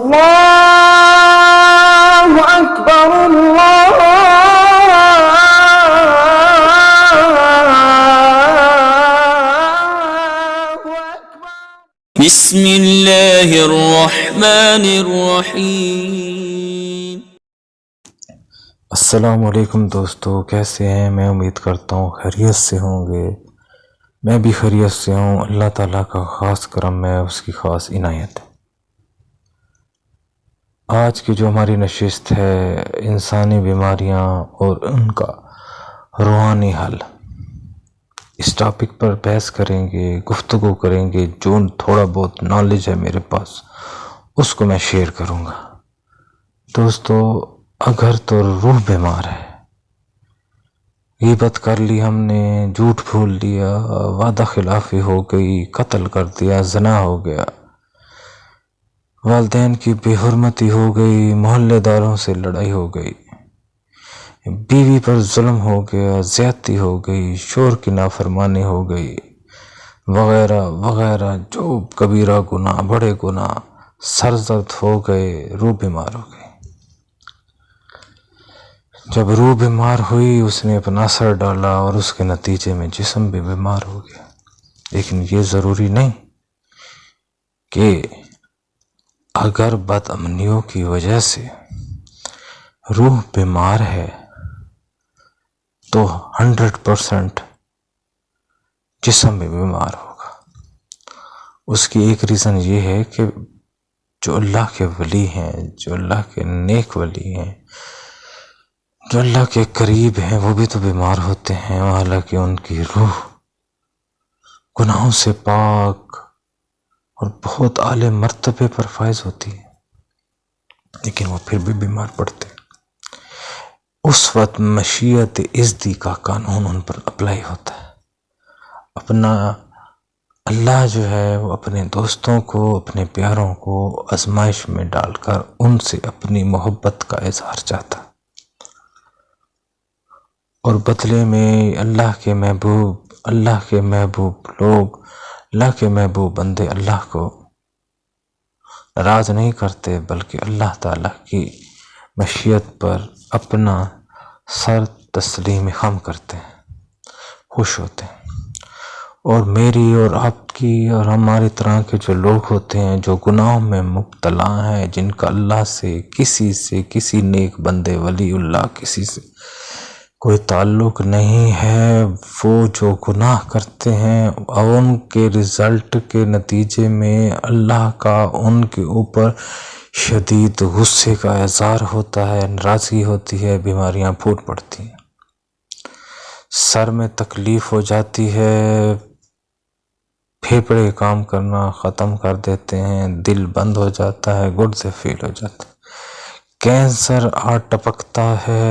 اللہ اکبر اللہ اکبر۔ بسم اللہ الرحمن الرحیم۔ السلام علیکم دوستو، کیسے ہیں؟ میں امید کرتا ہوں خیریت سے ہوں گے۔ میں بھی خیریت سے ہوں۔ اللہ تعالیٰ کا خاص کرم ہے، اس کی خاص عنایت ہے۔ آج کی جو ہماری نشست ہے انسانی بیماریاں اور ان کا روحانی حل، اس ٹاپک پر بحث کریں گے، گفتگو کریں گے۔ جو تھوڑا بہت نالج ہے میرے پاس اس کو میں شیئر کروں گا۔ دوستو، اگر تو روح بیمار ہے، غیبت کر لی ہم نے، جھوٹ بھول لیا، وعدہ خلافی ہو گئی، قتل کر دیا، زنا ہو گیا، والدین کی بے حرمتی ہو گئی، محلے داروں سے لڑائی ہو گئی، بیوی پر ظلم ہو گیا، زیادتی ہو گئی، شور کی نافرمانی ہو گئی، وغیرہ وغیرہ، جو کبیرہ گناہ، بڑے گناہ، سرزد ہو گئے، روح بیمار ہو گئی۔ جب روح بیمار ہوئی، اس نے اپنا اثر ڈالا اور اس کے نتیجے میں جسم بھی بیمار ہو گیا۔ لیکن یہ ضروری نہیں کہ اگر بد امنیوں کی وجہ سے روح بیمار ہے تو 100% جسم بھی بیمار ہوگا۔ اس کی ایک ریزن یہ ہے کہ جو اللہ کے ولی ہیں، جو اللہ کے نیک ولی ہیں، جو اللہ کے قریب ہیں، وہ بھی تو بیمار ہوتے ہیں، حالانکہ ان کی روح گناہوں سے پاک اور بہت اعلی مرتبے پر فائز ہوتی ہے، لیکن وہ پھر بھی بیمار پڑتے ہیں۔ اس وقت مشیت ازدی کا قانون ان پر اپلائی ہوتا ہے۔ اپنا اللہ جو ہے وہ اپنے دوستوں کو، اپنے پیاروں کو آزمائش میں ڈال کر ان سے اپنی محبت کا اظہار چاہتا، اور بدلے میں اللہ کے محبوب لوگ، اللہ کے محبوب بندے اللہ کو ناراض نہیں کرتے، بلکہ اللہ تعالیٰ کی مشیت پر اپنا سر تسلیم خم کرتے ہیں، خوش ہوتے ہیں۔ اور میری اور آپ کی اور ہماری طرح کے جو لوگ ہوتے ہیں جو گناہوں میں مبتلا ہیں، جن کا اللہ سے کسی نیک بندے ولی اللہ کسی سے کوئی تعلق نہیں ہے، وہ جو گناہ کرتے ہیں اور ان کے رزلٹ کے نتیجے میں اللہ کا ان کے اوپر شدید غصے کا اظہار ہوتا ہے، ناراضگی ہوتی ہے، بیماریاں پھوٹ پڑتی ہیں، سر میں تکلیف ہو جاتی ہے، پھیپھڑے کام کرنا ختم کر دیتے ہیں، دل بند ہو جاتا ہے، گردے فیل ہو جاتے ہیں، کینسر ٹپکتا ہے،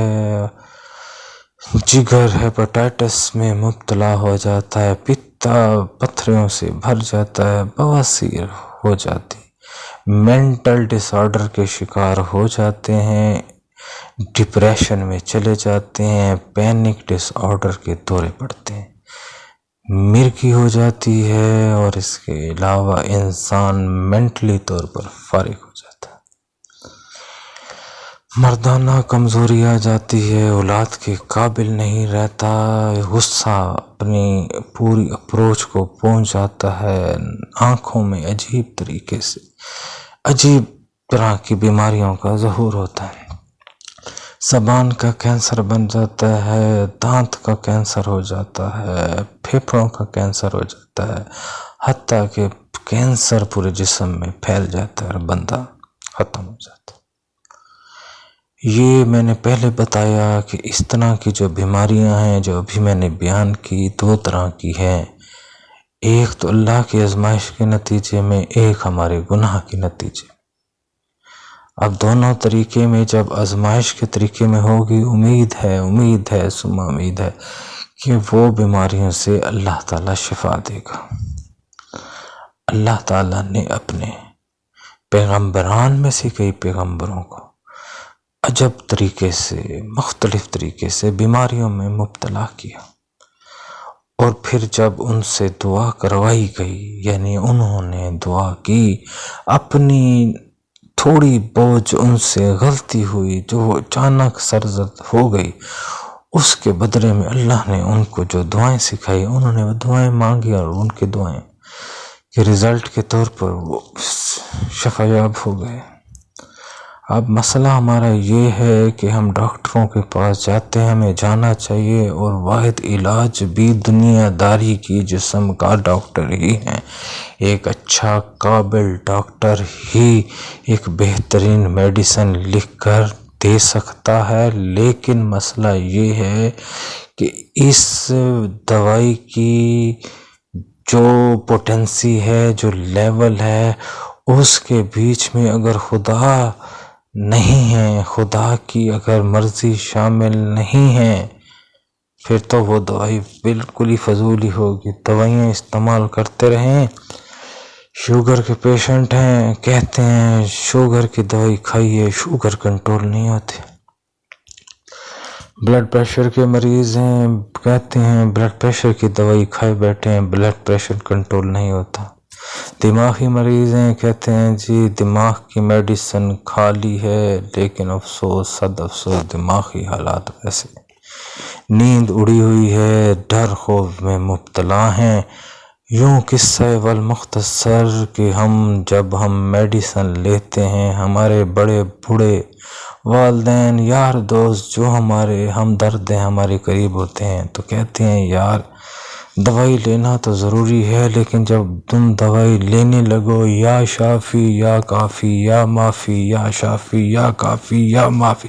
جگر ہیپاٹائٹس میں مبتلا ہو جاتا ہے، پتا پتھریوں سے بھر جاتا ہے، بواسیر ہو جاتی، مینٹل ڈس آرڈر کے شکار ہو جاتے ہیں، ڈپریشن میں چلے جاتے ہیں، پینک ڈس آرڈر کے دورے پڑتے ہیں، مرگی ہو جاتی ہے، اور اس کے علاوہ انسان مینٹلی طور پر فارغ ہو جاتا ہے، مردانہ کمزوری آ جاتی ہے، اولاد کے قابل نہیں رہتا، غصہ اپنی پوری اپروچ کو پہنچ جاتا ہے، آنکھوں میں عجیب طرح کی بیماریوں کا ظہور ہوتا ہے، زبان کا کینسر بن جاتا ہے، دانت کا کینسر ہو جاتا ہے، پھیپھڑوں کا کینسر ہو جاتا ہے، حتیٰ کہ کینسر پورے جسم میں پھیل جاتا ہے اور بندہ ختم ہو جاتا ہے۔ یہ میں نے پہلے بتایا کہ اس طرح کی جو بیماریاں ہیں جو ابھی میں نے بیان کی، دو طرح کی ہیں، ایک تو اللہ کی آزمائش کے نتیجے میں، ایک ہمارے گناہ کے نتیجے میں۔ اب دونوں طریقے میں جب آزمائش کے طریقے میں ہوگی، امید ہے ثم امید ہے کہ وہ بیماریوں سے اللہ تعالیٰ شفا دے گا۔ اللہ تعالیٰ نے اپنے پیغمبران میں سے کئی پیغمبروں کو عجب طریقے سے، مختلف طریقے سے بیماریوں میں مبتلا کیا، اور پھر جب ان سے دعا کروائی گئی، یعنی انہوں نے دعا کی، اپنی تھوڑی بہت جو ان سے غلطی ہوئی، جو وہ اچانک سرزد ہو گئی، اس کے بدلے میں اللہ نے ان کو جو دعائیں سکھائی، انہوں نے وہ دعائیں مانگی اور ان کی دعائیں کے رزلٹ کے طور پر وہ شفایاب ہو گئے۔ اب مسئلہ ہمارا یہ ہے کہ ہم ڈاکٹروں کے پاس جاتے ہیں، ہمیں جانا چاہیے، اور واحد علاج بھی دنیا داری کی جسم کا ڈاکٹر ہی ہے۔ ایک اچھا قابل ڈاکٹر ہی ایک بہترین میڈیسن لکھ کر دے سکتا ہے، لیکن مسئلہ یہ ہے کہ اس دوائی کی جو پوٹینسی ہے، جو لیول ہے، اس کے بیچ میں اگر خدا نہیں ہے، خدا کی اگر مرضی شامل نہیں ہے، پھر تو وہ دوائی بالکل ہی فضول ہی ہوگی۔ دوائیاں استعمال کرتے رہیں، شوگر کے پیشنٹ ہیں، کہتے ہیں شوگر کی دوائی کھائیے، شوگر کنٹرول نہیں ہوتی۔ بلڈ پریشر کے مریض ہیں، کہتے ہیں بلڈ پریشر کی دوائی کھائے بیٹھے ہیں، بلڈ پریشر کنٹرول نہیں ہوتا۔ دماغی مریض ہیں، کہتے ہیں جی دماغ کی میڈیسن کھا لی ہے، لیکن افسوس صد افسوس دماغی حالات ویسے۔ نیند اڑی ہوئی ہے، ڈر خوف میں مبتلا ہیں۔ یوں قصہ والمختصر کہ جب ہم میڈیسن لیتے ہیں، ہمارے بڑے بوڑھے والدین، یار دوست جو ہمارے ہمدرد ہیں، ہمارے قریب ہوتے ہیں، تو کہتے ہیں یار دوائی لینا تو ضروری ہے، لیکن جب تم دوائی لینے لگو، یا شافی یا کافی یا معافی، یا شافی یا کافی یا معافی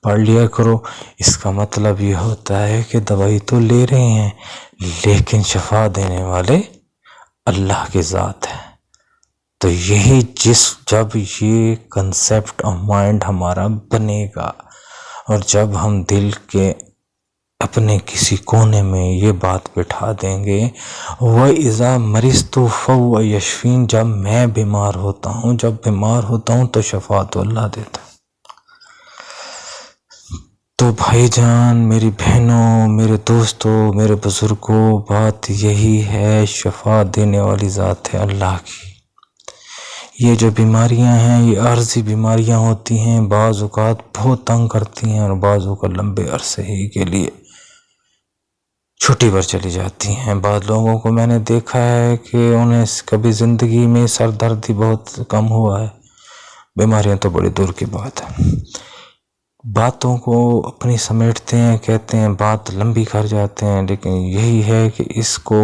پڑھ لیا کرو۔ اس کا مطلب یہ ہوتا ہے کہ دوائی تو لے رہے ہیں، لیکن شفا دینے والے اللہ کی ذات ہے۔ تو یہی جب یہ کنسیپٹ آف مائنڈ ہمارا بنے گا، اور جب ہم دل کے اپنے کسی کونے میں یہ بات بٹھا دیں گے، وَإِذَا مَرِضْتُ فَهُوَ يَشْفِينِ، جب میں بیمار ہوتا ہوں تو شفا تو اللہ دیتا ہے۔ تو بھائی جان، میری بہنوں، میرے دوستوں، میرے بزرگوں، بات یہی ہے، شفا دینے والی ذات ہے اللہ کی۔ یہ جو بیماریاں ہیں، یہ عارضی بیماریاں ہوتی ہیں، بعض اوقات بہت تنگ کرتی ہیں، اور بعض اوقات لمبے عرصے ہی کے لیے چھٹی پر چلی جاتی ہیں۔ بعض لوگوں کو میں نے دیکھا ہے کہ انہیں کبھی زندگی میں سر درد ہی بہت کم ہوا ہے، بیماریاں تو بڑی دور کی بات ہے۔ باتوں کو اپنی سمیٹتے ہیں، کہتے ہیں بات لمبی کر جاتے ہیں، لیکن یہی ہے کہ اس کو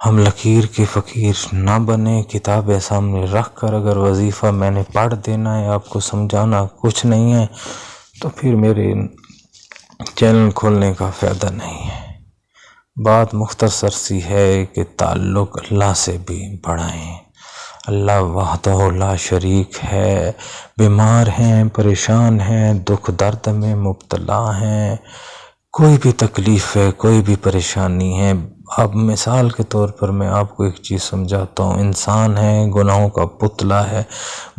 ہم لکیر کے فقیر نہ بنے۔ کتابیں سامنے رکھ کر اگر وظیفہ میں نے پڑھ دینا ہے، آپ کو سمجھانا کچھ نہیں ہے، تو پھر میرے چینل کھولنے کا فائدہ نہیں ہے۔ بات مختصر سی ہے کہ تعلق اللہ سے بھی بڑھائیں۔ اللہ وحدہ لا شریک ہے۔ بیمار ہیں، پریشان ہیں، دکھ درد میں مبتلا ہیں، کوئی بھی تکلیف ہے، کوئی بھی پریشانی ہے۔ اب مثال کے طور پر میں آپ کو ایک چیز سمجھاتا ہوں۔ انسان ہے، گناہوں کا پتلا ہے،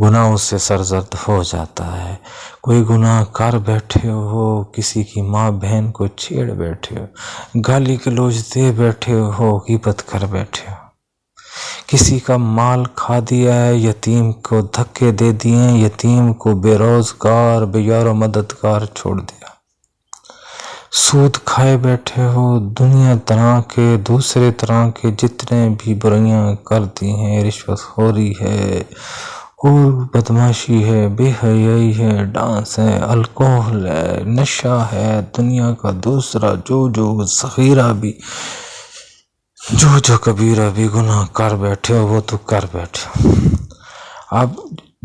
گناہوں سے سرزد ہو جاتا ہے۔ کوئی گناہ کر بیٹھے ہو، کسی کی ماں بہن کو چھیڑ بیٹھے ہو، گالی گلوچ دے بیٹھے ہو، غیبت کر بیٹھے ہو، کسی کا مال کھا دیا ہے، یتیم کو دھکے دے دیے، یتیم کو بے روزگار، بے یار و مددگار چھوڑ دیا، سود کھائے بیٹھے ہو، دنیا طرح کے دوسرے طرح کے جتنے بھی برائیاں کر دی ہیں، رشوت خوری ہے، اور بدماشی ہے، بے حیائی ہے، ڈانس ہے، الکوہل ہے، نشہ ہے، دنیا کا دوسرا جو صغیرہ بھی، جو کبیرہ بھی گناہ کر بیٹھے ہو، وہ تو کر بیٹھے ہو۔ اب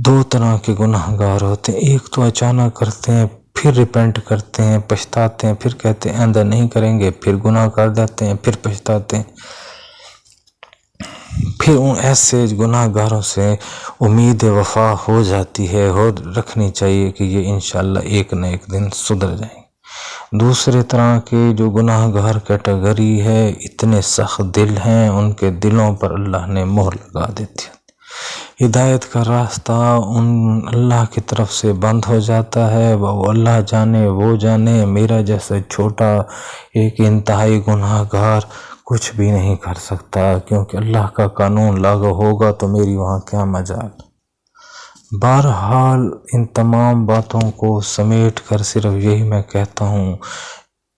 دو طرح کے گناہ گار ہوتے ہیں، ایک تو اچانک کرتے ہیں، پھر ریپینٹ کرتے ہیں، پچھتاتے ہیں، پھر کہتے ہیں آئندہ نہیں کریں گے، پھر گناہ کر دیتے ہیں، پھر پچھتاتے ہیں۔ پھر ان ایسے گناہ گاروں سے امید وفا ہو جاتی ہے، اور رکھنی چاہیے کہ یہ انشاءاللہ ایک نہ ایک دن سدھر جائیں۔ دوسرے طرح کے جو گناہ گار کیٹیگری ہے، اتنے سخت دل ہیں، ان کے دلوں پر اللہ نے مہر لگا دیتی ہے۔ ہدایت کا راستہ ان اللہ کی طرف سے بند ہو جاتا ہے۔ وہ اللہ جانے، وہ جانے، میرا جیسا چھوٹا ایک انتہائی گناہ گار کچھ بھی نہیں کر سکتا، کیونکہ اللہ کا قانون لاگو ہوگا تو میری وہاں کیا مجال۔ بہرحال ان تمام باتوں کو سمیٹ کر صرف یہی میں کہتا ہوں،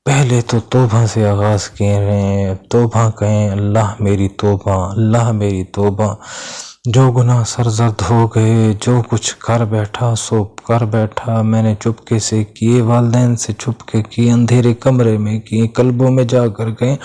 پہلے تو توبہ سے آغاز کیے رہیں، توبہ کہیں، اللہ میری توبہ، اللہ میری توبہ، جو گناہ سرزد ہو گئے، جو کچھ کر بیٹھا سو کر بیٹھا، میں نے چپکے سے کیے، والدین سے چھپ کے کیے، اندھیرے کمرے میں کیے، قلبوں میں جا کر گئے،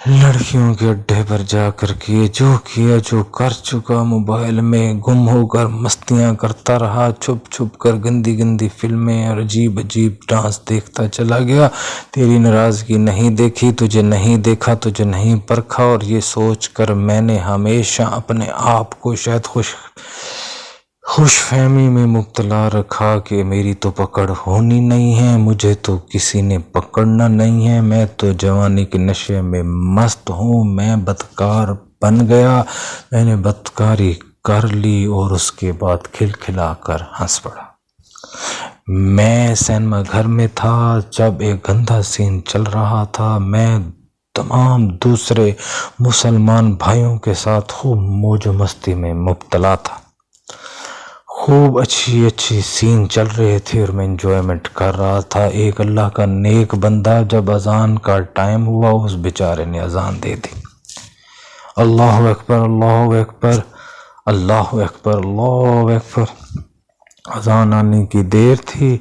لڑکیوں کے اڈے پر جا کر کیے، جو کیا، جو کر چکا، موبائل میں گم ہو کر مستیاں کرتا رہا، چھپ چھپ کر گندی گندی فلمیں اور عجیب عجیب ڈانس دیکھتا چلا گیا، تیری ناراضگی نہیں دیکھی، تجھے نہیں دیکھا، تجھے نہیں پرکھا، اور یہ سوچ کر میں نے ہمیشہ اپنے آپ کو شاید خوش فہمی میں مبتلا رکھا کہ میری تو پکڑ ہونی نہیں ہے، مجھے تو کسی نے پکڑنا نہیں ہے، میں تو جوانی کے نشے میں مست ہوں، میں بدکار بن گیا، میں نے بدکاری کر لی اور اس کے بعد کھلکھلا کر ہنس پڑا۔ میں سینما گھر میں تھا جب ایک گندا سین چل رہا تھا، میں تمام دوسرے مسلمان بھائیوں کے ساتھ خوب موج و مستی میں مبتلا تھا، خوب اچھی اچھی سین چل رہے تھے اور میں انجوائمنٹ کر رہا تھا۔ ایک اللہ کا نیک بندہ جب اذان کا ٹائم ہوا، اس بیچارے نے اذان دے دی، اللہ اکبر اللہ اکبر اللہ اکبر اللہ اکبر، اذان آنے کی دیر تھی،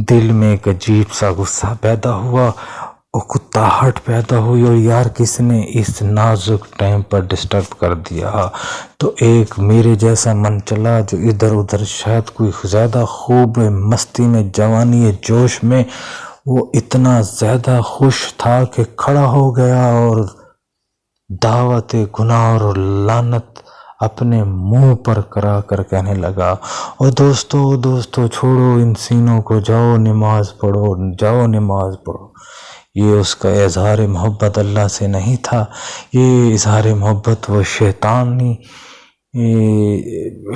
دل میں ایک عجیب سا غصہ پیدا ہوا اور کتاہٹ پیدا ہوئی، اور یار کس نے اس نازک ٹائم پر ڈسٹرب کر دیا، تو ایک میرے جیسا من چلا جو ادھر ادھر شاید کوئی زیادہ خوب مستی میں، جوانی جوش میں وہ اتنا زیادہ خوش تھا کہ کھڑا ہو گیا اور دعوت گناہ اور لعنت اپنے منہ پر کرا کر کہنے لگا، اور دوستو چھوڑو ان سینوں کو، جاؤ نماز پڑھو، جاؤ نماز پڑھو۔ یہ اس کا اظہار محبت اللہ سے نہیں تھا، یہ اظہار محبت وہ شیطانی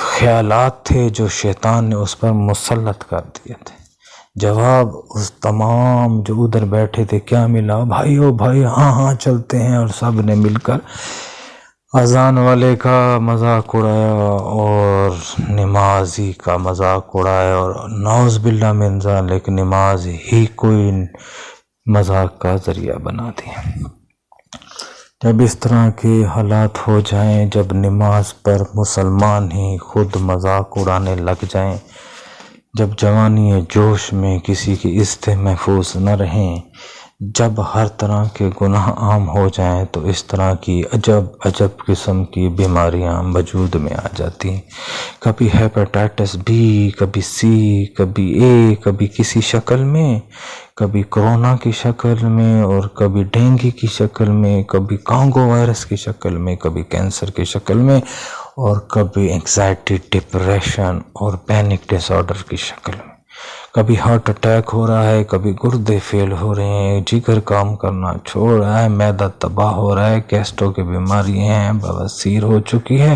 خیالات تھے جو شیطان نے اس پر مسلط کر دیے تھے۔ جواب اس تمام جو ادھر بیٹھے تھے کیا ملا، بھائی ہاں چلتے ہیں، اور سب نے مل کر اذان والے کا مذاق اڑایا اور نمازی کا مذاق اڑایا، اور نعوذ باللہ من ذالک نماز ہی کوئی مذاق کا ذریعہ بنا دیا۔ جب اس طرح کے حالات ہو جائیں، جب نماز پر مسلمان ہی خود مذاق اڑانے لگ جائیں، جب جوانی جوش میں کسی کی عزتیں محفوظ نہ رہیں، جب ہر طرح کے گناہ عام ہو جائیں، تو اس طرح کی عجب قسم کی بیماریاں وجود میں آ جاتی ہیں، کبھی ہیپیٹائٹس بی، کبھی سی، کبھی اے، کبھی کسی شکل میں، کبھی کرونا کی شکل میں، اور کبھی ڈینگی کی شکل میں، کبھی کانگو وائرس کی شکل میں، کبھی کینسر کی شکل میں، اور کبھی انگزائٹی، ڈپریشن اور پینک ڈس آرڈر کی شکل میں، کبھی ہارٹ اٹیک ہو رہا ہے، کبھی گردے فیل ہو رہے ہیں، جگر کام کرنا چھوڑ رہا ہے، معدہ تباہ ہو رہا ہے، گیسٹرو کی بیماری ہیں، بواسیر ہو چکی ہے،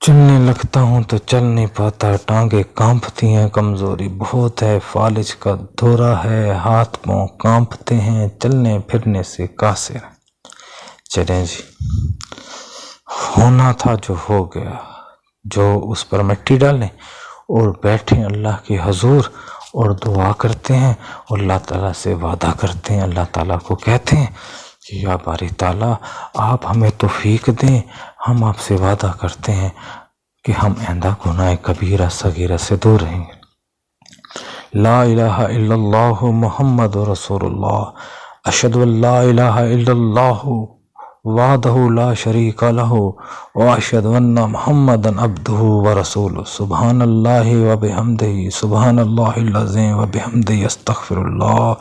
چلنے لگتا ہوں تو چل نہیں پاتا، ٹانگیں کانپتی ہیں، کمزوری بہت ہے، فالج کا دورہ ہے، ہاتھ پاؤں کانپتے ہیں، چلنے پھرنے سے قاصر۔ چلیں جی، ہونا تھا جو ہو گیا، جو اس پر مٹی ڈالیں اور بیٹھیں اللہ کے حضور اور دعا کرتے ہیں، اور اللہ تعالیٰ سے وعدہ کرتے ہیں، اللہ تعالیٰ کو کہتے ہیں کہ یا باری تعالیٰ آپ ہمیں توفیق دیں، ہم آپ سے وعدہ کرتے ہیں کہ ہم آئندہ گناہ کبیرہ صغیرہ سے دور رہیں گے۔ لا الہ الا اللہ محمد رسول اللہ، اشہد ان لا الہ الا اللہ وحدہ لا شریک لہ واشہد ان محمدا عبدہ ورسولہ، سبحان اللہ وبحمدہ، سبحان اللہ العظیم وبحمدہ، استغفر اللہ،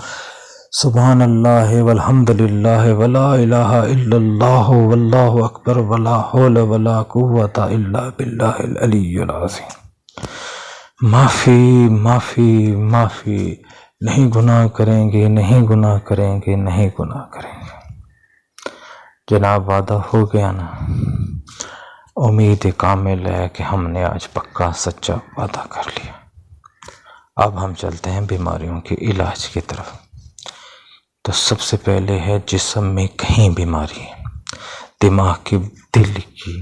سبحان اللہ والحمد للہ ولا الہ الا اللہ واللہ اکبر ولا حول ولا قوت الا باللہ العلی العظیم۔ معافی معافی معافی، نہیں گناہ کریں گے، نہیں گناہ کریں گے، نہیں گناہ کریں گے۔ جناب وعدہ ہو گیا نا، امید کامل ہے کہ ہم نے آج پکا سچا وعدہ کر لیا۔ اب ہم چلتے ہیں بیماریوں کے علاج کی طرف۔ تو سب سے پہلے ہے جسم میں کہیں بیماری ہے، دماغ کی، دل کی،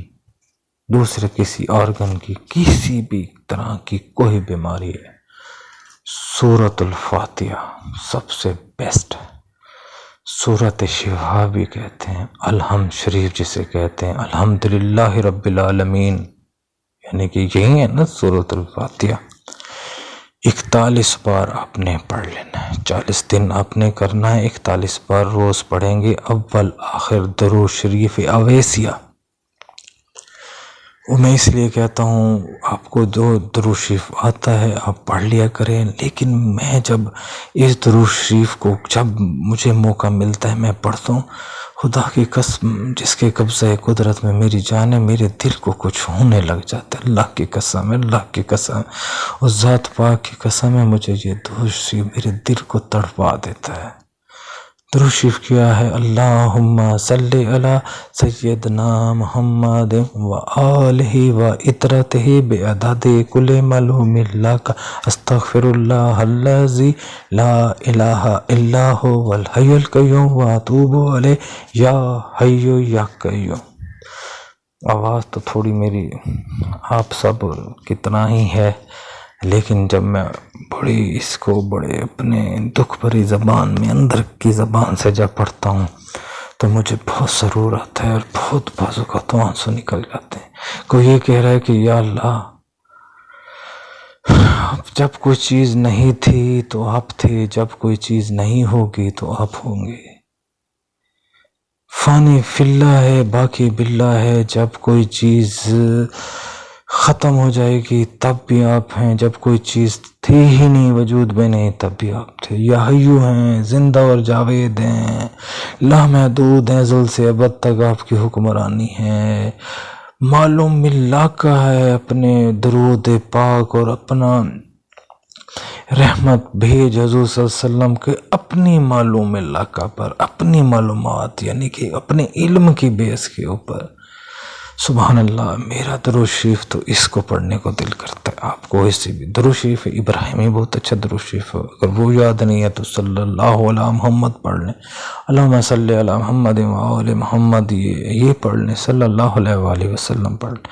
دوسرے کسی آرگن کی کسی بھی طرح کی کوئی بیماری ہے، سورۃ الفاتحہ سب سے بیسٹ ہے۔ سورۃ شفا بھی کہتے ہیں، الحمد شریف جسے کہتے ہیں، الحمدللہ رب العالمین، یعنی کہ یہی ہے نا سورۃ الفاتحہ۔ 41 بار آپ نے پڑھ لینا ہے، 40 دن آپ نے کرنا ہے، 41 بار روز پڑھیں گے، اول آخر درود شریف اویسیہ۔ وہ میں اس لیے کہتا ہوں آپ کو جو درود شریف آتا ہے آپ پڑھ لیا کریں، لیکن میں جب اس درود شریف کو جب مجھے موقع ملتا ہے میں پڑھتا ہوں، خدا کی قسم جس کے قبضہ قدرت میں میری جان ہے، میرے دل کو کچھ ہونے لگ جاتا ہے، اللہ کی قسم ہے، اللہ کی قسم، اس ذات پاک کی قسم ہے، مجھے یہ درود شریف میرے دل کو تڑپا دیتا ہے۔ درود شریف کیا ہے؟ اللہم صلی علی سیدنا محمد و آلہ و اطرتہ بعدد کل معلوم لک، استغفر اللہ الذی لا الہ الا هو الحی القیوم و اتوب الیہ یا حی یا قیوم۔ آواز تو تھوڑی میری آپ سب کتنا ہی ہے، لیکن جب میں بڑے اپنے دکھ بھری زبان میں اندر کی زبان سے جب پڑھتا ہوں تو مجھے بہت سرور آتا ہے اور بہت بعض اوقات آنسو نکل جاتے ہیں۔ کوئی یہ کہہ رہا ہے کہ یا اللہ جب کوئی چیز نہیں تھی تو آپ تھے، جب کوئی چیز نہیں ہوگی تو آپ ہوں گے، فانی فی اللہ ہے باقی باللہ ہے، جب کوئی چیز ختم ہو جائے گی تب بھی آپ ہیں، جب کوئی چیز تھی ہی نہیں وجود میں نہیں تب بھی آپ تھے، یا حیو ہیں، زندہ اور جاوید ہیں، لامحدود ہیں، ازل سے ابد تک آپ کی حکمرانی ہے، معلوم اللہ کا ہے، اپنے درود پاک اور اپنا رحمت بھیج حضور صلی اللہ علیہ وسلم کے اپنی معلوم اللہ کا پر، اپنی معلومات یعنی کہ اپنے علم کی بیس کے اوپر۔ سبحان اللہ، میرا درود شریف تو اس کو پڑھنے کو دل کرتا ہے۔ آپ کو اس سے بھی درود شریف ابراہیمی بہت اچھا درود شریف ہے، اگر وہ یاد نہیں ہے تو صلی اللہ علیہ محمد پڑھ لیں، اللہم صلی علی محمد و آل محمد، یہ پڑھ لیں، صلی اللہ علیہ وآلہ وسلم پڑھ لیں۔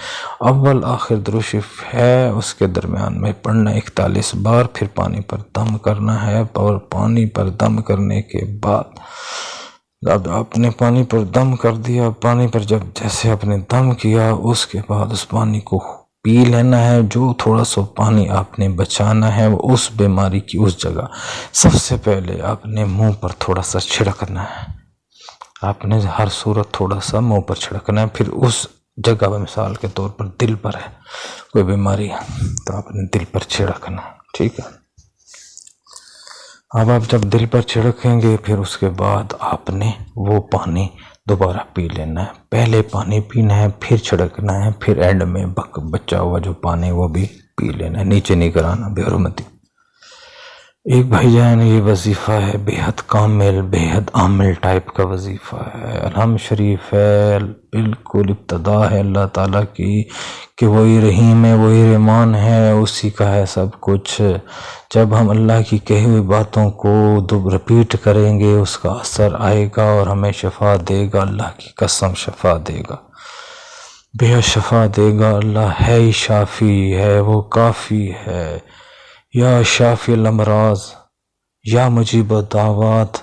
اول آخر درود شریف ہے، اس کے درمیان میں پڑھنا 41 بار، پھر پانی پر دم کرنا ہے، اور پانی پر دم کرنے کے بعد اب آپ نے پانی پر دم کر دیا، پانی پر جب جیسے آپ نے دم کیا اس کے بعد اس پانی کو پی لینا ہے، جو تھوڑا سا پانی آپ نے بچانا ہے وہ اس بیماری کی اس جگہ سب سے پہلے آپ نے منہ پر تھوڑا سا چھڑکنا ہے، آپ نے ہر صورت تھوڑا سا منہ پر چھڑکنا ہے، پھر اس جگہ پر مثال کے طور پر دل پر ہے کوئی بیماری ہے تو آپ نے دل پر چھڑکنا، ٹھیک ہے۔ اب آپ جب دل پر چھڑکیں گے پھر اس کے بعد آپ نے وہ پانی دوبارہ پی لینا ہے، پہلے پانی پینا ہے پھر چھڑکنا ہے، پھر اینڈ میں بچا ہوا جو پانی وہ بھی پی لینا ہے، نیچے نہیں کرانا بے حرمتی۔ ایک بھائی جان یہ وظیفہ ہے بے حد کامل بے حد عامل ٹائپ کا وظیفہ ہے، الحمد شریف ہے، بالکل ابتدا ہے اللہ تعالیٰ کی کہ وہی رحیم ہے وہی رحمان ہے، اسی کا ہے سب کچھ۔ جب ہم اللہ کی کہی ہوئی باتوں کو رپیٹ کریں گے اس کا اثر آئے گا اور ہمیں شفا دے گا، اللہ کی قسم شفا دے گا، بے حد شفا دے گا، اللہ ہے ہی شافی ہے، وہ کافی ہے، یا شافی الامراض، یا مجیب الدعوات،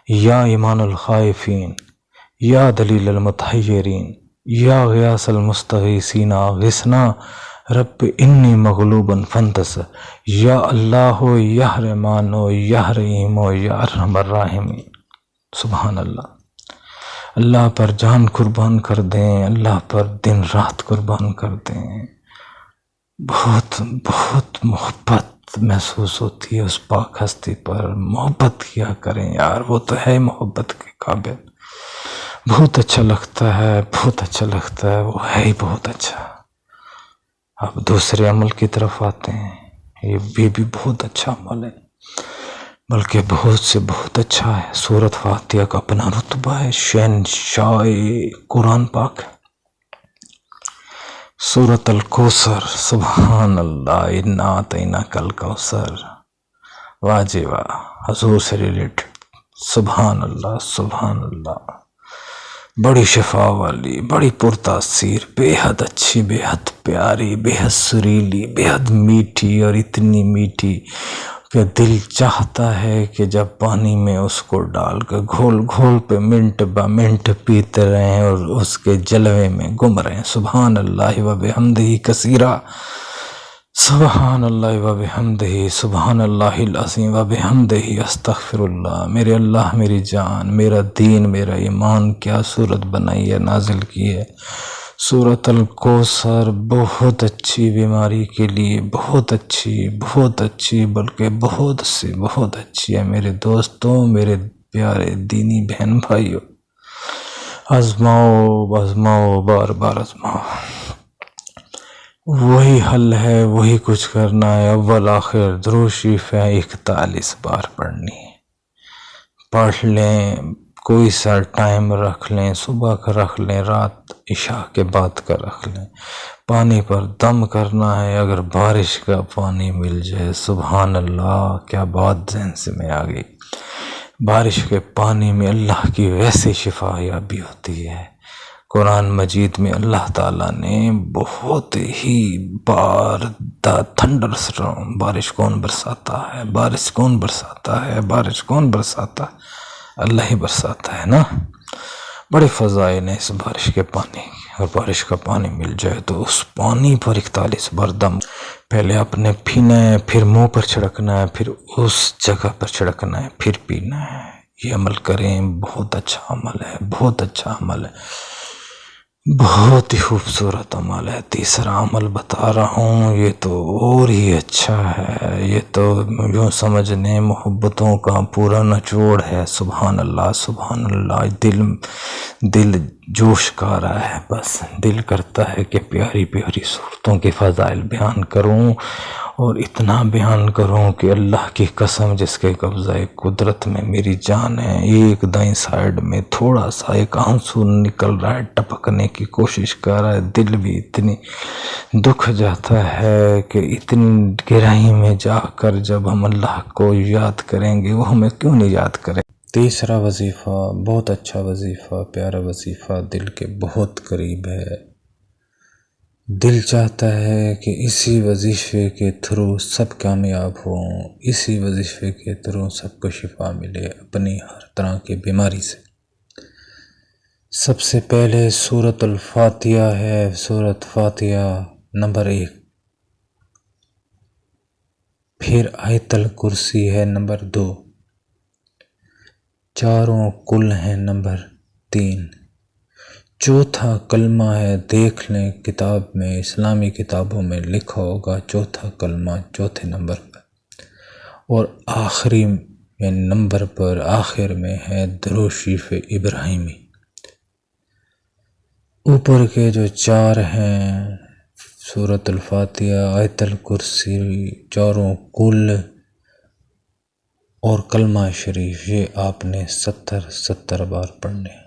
یا ایمان الخائفین، یا دلیل المتحیرین، یا غیاث المستغیثین اغثنا رب انی مغلوب فانتصر، یا اللہ یا رحمان یا رحیم یا ارحم الراحمین۔ سبحان اللہ، اللہ پر جان قربان کر دیں، اللہ پر دن رات قربان کر دیں، بہت بہت محبت محسوس ہوتی ہے اس پاک ہستی پر، محبت کیا کریں یار، وہ تو ہے محبت کے قابل، بہت اچھا لگتا ہے، بہت اچھا لگتا ہے، وہ ہے ہی بہت اچھا۔ اب دوسرے عمل کی طرف آتے ہیں، یہ بھی بہت اچھا عمل ہے، بلکہ بہت سے بہت اچھا ہے، سورۃ فاتحہ کا اپنا رتبہ ہے، شہنشاہ قرآن پاک، سورۃ الکوثر، سبحان اللہ، انا اعطیناک الکوثر، واجب حضور سے ریلیٹڈ، سبحان اللہ سبحان اللہ، بڑی شفا والی، بڑی پرتاثیر، بے حد اچھی، بے حد پیاری، بے حد سریلی، بے حد میٹھی، اور اتنی میٹھی کہ دل چاہتا ہے کہ جب پانی میں اس کو ڈال کر گھول گھول پہ منٹ با منٹ پیتے رہیں اور اس کے جلوے میں گم رہیں۔ سبحان اللہ و بحمدہ کثیرا، سبحان اللہ و بحمدہ، سبحان اللہ العظیم و بحمدہ، استغفر اللہ۔ میرے اللہ، میری جان، میرا دین، میرا ایمان، کیا صورت بنائی ہے، نازل کی ہے سورۃ الکوثر۔ بہت اچھی بیماری کے لیے، بہت اچھی، بہت اچھی، بلکہ بہت سے بہت اچھی ہے میرے دوستوں، میرے پیارے دینی بہن بھائیوں۔ آزماؤ آزماؤ، بار بار آزماؤ، وہی حل ہے، وہی کچھ کرنا ہے۔ اول آخر درود شریف ہے 41 بار پڑھنی ہے، پڑھ لیں، کوئی سا ٹائم رکھ لیں، صبح کا رکھ لیں، رات عشاء کے بعد کا رکھ لیں۔ پانی پر دم کرنا ہے، اگر بارش کا پانی مل جائے، سبحان اللہ، کیا بات ذہن سے میں آ گئی۔ بارش کے پانی میں اللہ کی ویسے شفا یابی ہوتی ہے۔ قرآن مجید میں اللہ تعالیٰ نے بہت ہی بار تھنڈر سٹارم، بارش کون برساتا ہے، بارش کون برساتا ہے، بارش کون برساتا ہے، اللہ ہی برساتا ہے نا۔ بڑے فضائل ہیں اس بارش کے پانی کی، اور بارش کا پانی مل جائے تو اس پانی پر 41 بار دم، پہلے اپنے پینا ہے، پھر منہ پر چھڑکنا ہے، پھر اس جگہ پر چھڑکنا ہے، پھر پینا ہے۔ یہ عمل کریں، بہت اچھا عمل ہے، بہت اچھا عمل ہے، بہت ہی خوبصورت عمل ہے۔ تیسرا عمل بتا رہا ہوں، یہ تو اور ہی اچھا ہے، یہ تو یوں سمجھنے محبتوں کا پورا نچوڑ ہے۔ سبحان اللہ، سبحان اللہ، دل جوش کا رہا ہے، بس دل کرتا ہے کہ پیاری پیاری صورتوں کے فضائل بیان کروں، اور اتنا بیان کروں کہ اللہ کی قسم جس کے قبضہ قدرت میں میری جان ہے، ایک دائیں سائیڈ میں تھوڑا سا ایک آنسو نکل رہا ہے، ٹپکنے کی کوشش کر رہا ہے، دل بھی اتنی دکھ جاتا ہے کہ اتنی گہرائی میں جا کر جب ہم اللہ کو یاد کریں گے، وہ ہمیں کیوں نہیں یاد کریں۔ تیسرا وظیفہ بہت اچھا وظیفہ، پیارا وظیفہ، دل کے بہت قریب ہے۔ دل چاہتا ہے کہ اسی وظیفے کے تھرو سب کامیاب ہوں، اسی وظیفے کے تھرو سب کو شفا ملے اپنی ہر طرح کی بیماری سے۔ سب سے پہلے سورۃ الفاتحہ ہے، سورۃ فاتحہ نمبر 1، پھر آیت الکرسی ہے نمبر 2، چاروں کل ہیں نمبر 3، چوتھا کلمہ ہے، دیکھ لیں کتاب میں، اسلامی کتابوں میں لکھا ہوگا چوتھا کلمہ چوتھے نمبر پر، اور آخری نمبر پر آخر میں ہے درود شریف ابراہیمی۔ اوپر کے جو 4 ہیں، سورۃ الفاتحہ، آیت الکرسی، چاروں کل اور کلمہ شریف، یہ آپ نے 70 بار پڑھنے ہیں،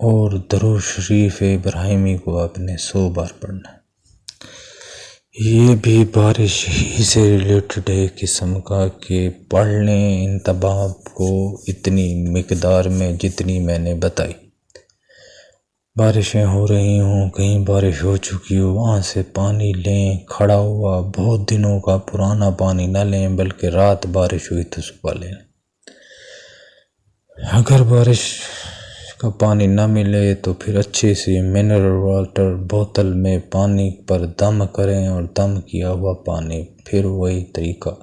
اور درود شریف ابراہیمی کو آپ نے 100 بار پڑھنا ہے۔ یہ بھی بارش ہی سے ریلیٹڈ ہے قسم کا کہ پڑھ لیں ان تمام کو اتنی مقدار میں جتنی میں نے بتائی۔ بارشیں ہو رہی ہوں، کہیں بارش ہو چکی ہو، وہاں سے پانی لیں، کھڑا ہوا بہت دنوں کا پرانا پانی نہ لیں، بلکہ رات بارش ہوئی تو صبح لیں۔ اگر بارش کا پانی نہ ملے تو پھر اچھی سی منرل واٹر بوتل میں پانی پر دم کریں، اور دم کیا ہوا پانی، پھر وہی طریقہ،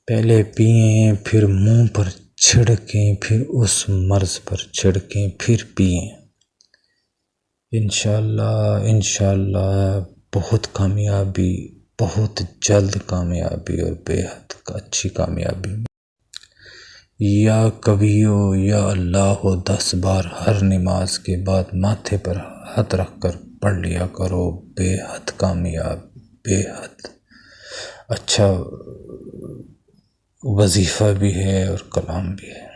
پہلے پئیں، پھر منہ پر چھڑکیں، پھر اس مرض پر چھڑکیں، پھر پئیں۔ انشاءاللہ بہت کامیابی، بہت جلد کامیابی، اور بے حد اچھی کامیابی۔ یا کبھیو یا اللہ ہو 10 بار ہر نماز کے بعد ماتھے پر ہاتھ رکھ کر پڑھ لیا کرو، بے حد کامیاب، بے حد اچھا وظیفہ بھی ہے اور کلام بھی ہے۔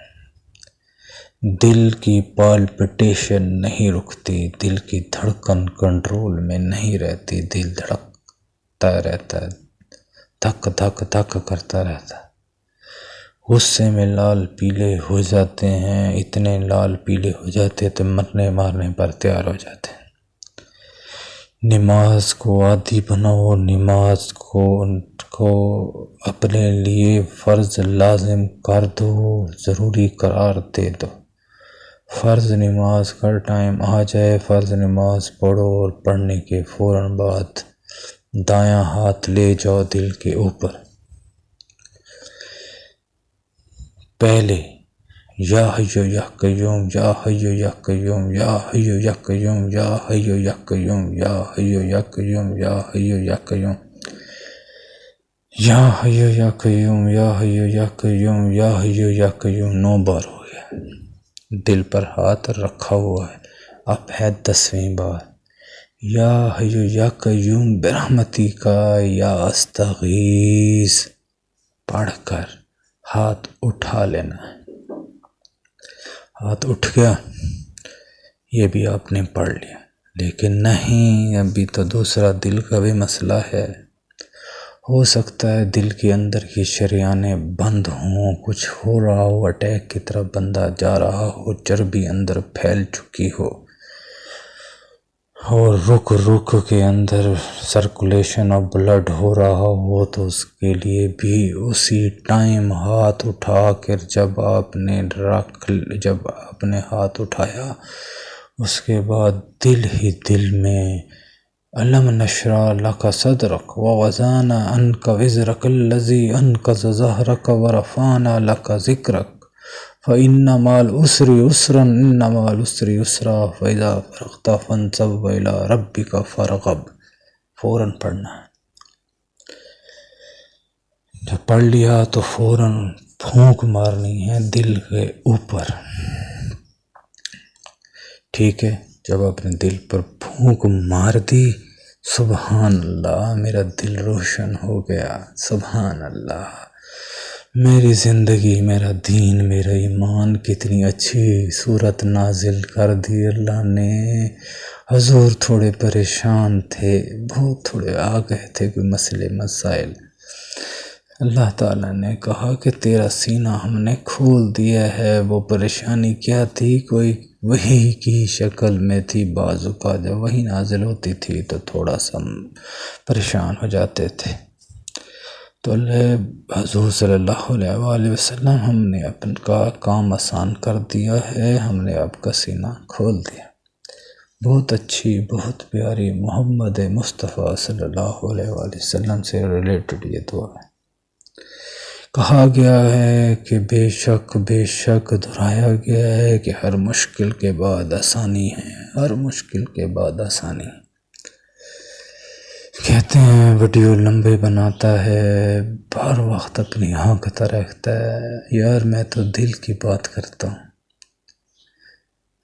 دل کی پالپٹیشن نہیں رکتی، دل کی دھڑکن کنٹرول میں نہیں رہتی، دل دھڑکتا رہتا ہے، دھک دھک دھک کرتا رہتا ہے، غصے میں لال پیلے ہو جاتے ہیں، اتنے لال پیلے ہو جاتے تو مرنے مارنے پر تیار ہو جاتے ہیں۔ نماز کو عادی بناؤ، نماز کو اپنے لیے فرض لازم کر دو، ضروری قرار دے دو۔ فرض نماز کا ٹائم آ جائے، فرض نماز پڑھو اور پڑھنے کے فوراً بعد دایاں ہاتھ لے جاؤ دل کے اوپر۔ پہلے یا حیو یا قیوم، یا حیو یا قیوم، یا حیو یا قیوم، یا حیو یا قیوم، یا حیو یا قیوم، یا حیو یا قیوم، یا حیو یا قیوم، یا حیو یا قیوم، یا حیو یا قیوم 9 بار ہو گیا۔ دل پر ہاتھ رکھا ہوا ہے، اب ہے 10ویں بار، یا حیو یا قیوم برحمتی کا یا استغیث پڑھ کر ہاتھ اٹھا لینا ہے۔ ہاتھ اٹھ گیا، یہ بھی آپ نے پڑھ لیا، لیکن نہیں، ابھی تو دوسرا دل کا بھی مسئلہ ہے۔ ہو سکتا ہے دل کے اندر کی شریانیں بند ہوں، کچھ ہو رہا ہو، اٹیک کی طرف بندہ جا رہا ہو، چربی اندر پھیل چکی ہو اور رک کے اندر سرکولیشن آف بلڈ ہو رہا ہو، تو اس کے لیے بھی اسی ٹائم ہاتھ اٹھا کر جب آپ نے ہاتھ اٹھایا، اس کے بعد دل ہی دل میں الم نشرح لک صدرک ووضعنا عنک وزرک الذی انقض ظہرک ورفعنا لک ذکرک فإن مع العسر یسرا إن مع العسر یسرا فإذا فرغت فانصب وإلی ربک فارغب۔ فوراً پڑھنا ہے۔ جب پڑھ لیا تو فوراً پھونک مارنی ہے دل کے اوپر، ٹھیک ہے؟ جب آپ نے دل پر پھونک مار دی، سبحان اللہ میرا دل روشن ہو گیا، سبحان اللہ میری زندگی، میرا دین، میرا ایمان کتنی اچھی صورت نازل کر دی اللہ نے۔ حضور تھوڑے پریشان تھے، بہت تھوڑے آ گئے تھے کوئی مسئلے مسائل، اللہ تعالیٰ نے کہا کہ تیرا سینہ ہم نے کھول دیا ہے۔ وہ پریشانی کیا تھی؟ کوئی وحی کی شکل میں تھی، بعض اوقات جب وحی نازل ہوتی تھی تو تھوڑا سا پریشان ہو جاتے تھے، تو حضور صلی اللہ علیہ وآلہ وسلم ہم نے اپنا کام آسان کر دیا ہے، ہم نے آپ کا سینہ کھول دیا۔ بہت اچھی، بہت پیاری محمد مصطفیٰ صلی اللہ علیہ وآلہ وسلم سے ریلیٹڈ یہ دعا ہے۔ کہا گیا ہے کہ بے شک دہرایا گیا ہے کہ ہر مشکل کے بعد آسانی ہے، ہر مشکل کے بعد آسانی۔ کہتے ہیں ویڈیو لمبے بناتا ہے، ہر وقت اپنی ہانکتا رہتا ہے، یار میں تو دل کی بات کرتا ہوں،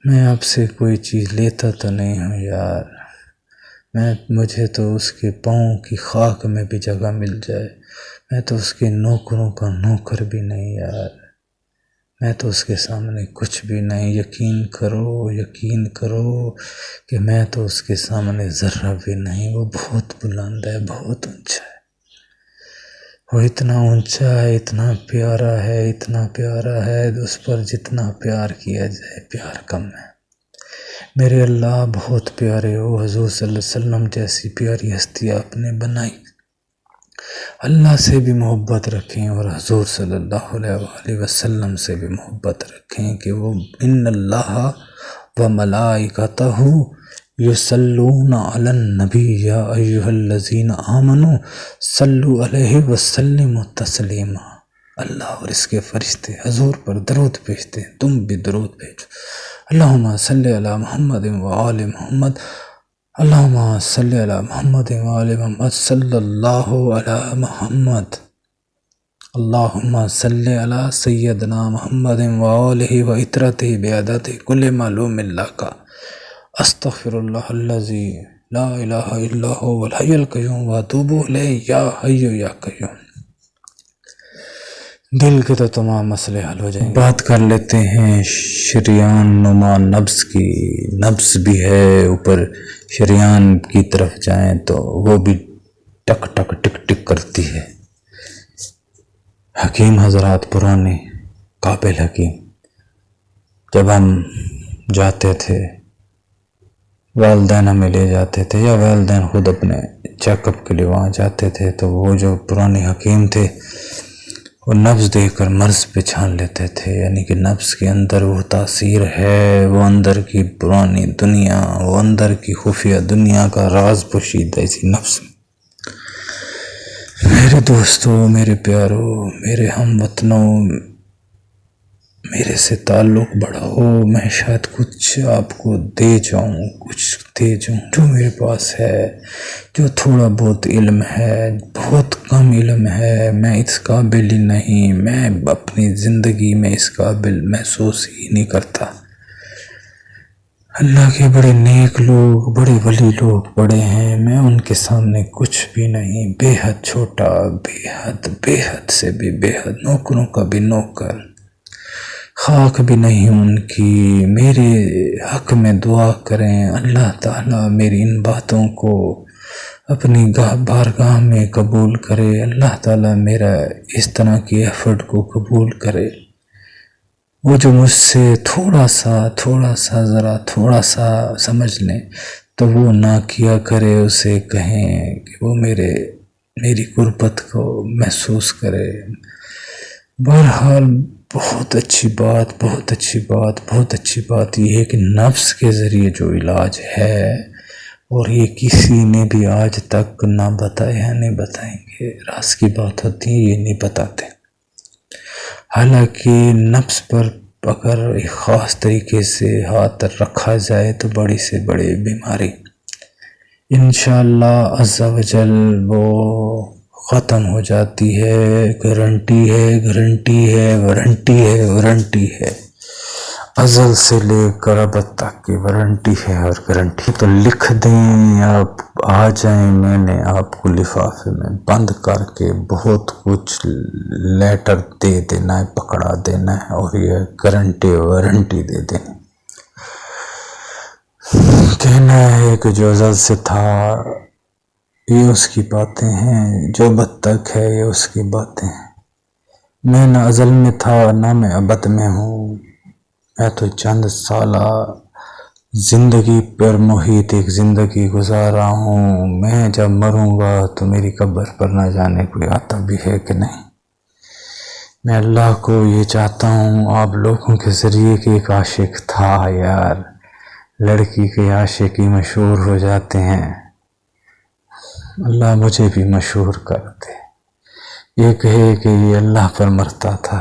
میں آپ سے کوئی چیز لیتا تو نہیں ہوں یار، مجھے تو اس کے پاؤں کی خاک میں بھی جگہ مل جائے، میں تو اس کے نوکروں کا نوکر بھی نہیں یار، میں تو اس کے سامنے کچھ بھی نہیں۔ یقین کرو کہ میں تو اس کے سامنے ذرہ بھی نہیں۔ وہ بہت بلند ہے، بہت اونچا ہے، وہ اتنا اونچا ہے، اتنا پیارا ہے، اس پر جتنا پیار کیا جائے پیار کم ہے۔ میرے اللہ بہت پیارے ہو، حضور صلی اللہ علیہ وسلم جیسی پیاری ہستی آپ نے بنائی، اللہ سے بھی محبت رکھیں اور حضور صلی اللہ علیہ وآلہ وسلم سے بھی محبت رکھیں کہ وہ ان اللہ و ملائکتہ یصلون علی النبی یا ایھا الذین آمنوا صلوا علیہ وسلموا تسلیما۔ اللہ اور اس کے فرشتے حضور پر درود بھیجتے ہیں، تم بھی درود بھیجو۔ اللہم صلی علی محمد و آل محمد، اللہم صلی علی محمد و آل محمد، صلی اللہ علی محمد، اللہم صلی علی سیدنا محمد و آلہ و اطرتہ بعدد کل معلوم لک، استغفر اللہ الذی لا الہ الا هو الحی القیوم واتوب الیہ یا حی یا قیوم۔ دل کے تو تمام مسئلے حل ہو جائیں گے۔ بات کر لیتے ہیں شریان نما نبض کی۔ نبض بھی ہے اوپر، شریان کی طرف جائیں تو وہ بھی ٹک ٹک ٹک ٹک کرتی ہے۔ حکیم حضرات پرانے قابل حکیم جب ہم جاتے تھے والدین ہمیں لے جاتے تھے یا والدین خود اپنے چیک اپ کے لیے وہاں جاتے تھے تو وہ جو پرانے حکیم تھے وہ نبض دیکھ کر مرض پہچان لیتے تھے، یعنی کہ نبض کے اندر وہ تاثیر ہے، وہ اندر کی پرانی دنیا، وہ اندر کی خفیہ دنیا کا راز پوشیدہ اسی نبض میں۔ میرے دوستو، میرے پیارو، میرے ہم وطنوں، میرے سے تعلق بڑھاؤ، میں شاید کچھ آپ کو دے جاؤں، جو میرے پاس ہے، جو تھوڑا بہت علم ہے، بہت کم علم ہے، میں اس قابل ہی نہیں، میں اپنی زندگی میں اس قابل محسوس ہی نہیں کرتا۔ اللہ کے بڑے نیک لوگ، بڑے ولی لوگ بڑے ہیں، میں ان کے سامنے کچھ بھی نہیں، بے حد چھوٹا، بے حد سے بھی بے حد، نوکروں کا بھی نوکر، خاک بھی نہیں ان کی۔ میرے حق میں دعا کریں، اللہ تعالیٰ میری ان باتوں کو اپنی بارگاہ میں قبول کرے، اللہ تعالیٰ میرا اس طرح کی ایفرٹ کو قبول کرے۔ وہ جو مجھ سے تھوڑا سا سمجھ لیں تو وہ نہ کیا کرے، اسے کہیں کہ وہ میری قربت کو محسوس کرے۔ بہرحال بہت اچھی بات یہ ہے کہ نفس کے ذریعے جو علاج ہے، اور یہ کسی نے بھی آج تک نہ بتایا، نہیں بتائیں گے، راز کی بات ہوتی ہے، یہ نہیں بتاتے۔ حالانکہ نفس پر اگر ایک خاص طریقے سے ہاتھ رکھا جائے تو بڑی سے بڑی بیماری انشاءاللہ عز و جل وہ ختم ہو جاتی ہے، گارنٹی ہے، وارنٹی ہے، ازل سے لے کر ابد تک کی وارنٹی ہے اور گارنٹی۔ تو لکھ دیں، آپ آ جائیں، میں نے آپ کو لفافے میں بند کر کے بہت کچھ لیٹر دے دینا ہے، پکڑا دینا ہے، اور یہ گارنٹی وارنٹی دے دیں۔ کہنا ہے کہ جو ازل سے تھا یہ اس کی باتیں ہیں، جو ابد تک ہے یہ اس کی باتیں ہیں۔ میں نہ ازل میں تھا نہ میں ابد میں ہوں، میں تو چند سالہ زندگی پر محیط ایک زندگی گزارا ہوں۔ میں جب مروں گا تو میری قبر پر نہ جانے کوئی آتا بھی ہے کہ نہیں۔ میں اللہ کو یہ چاہتا ہوں، آپ لوگوں کے ذریعے کہ ایک عاشق تھا یار، لڑکی کے عاشقی مشہور ہو جاتے ہیں، اللہ مجھے بھی مشہور کر دے، یہ کہے کہ یہ اللہ پر مرتا تھا،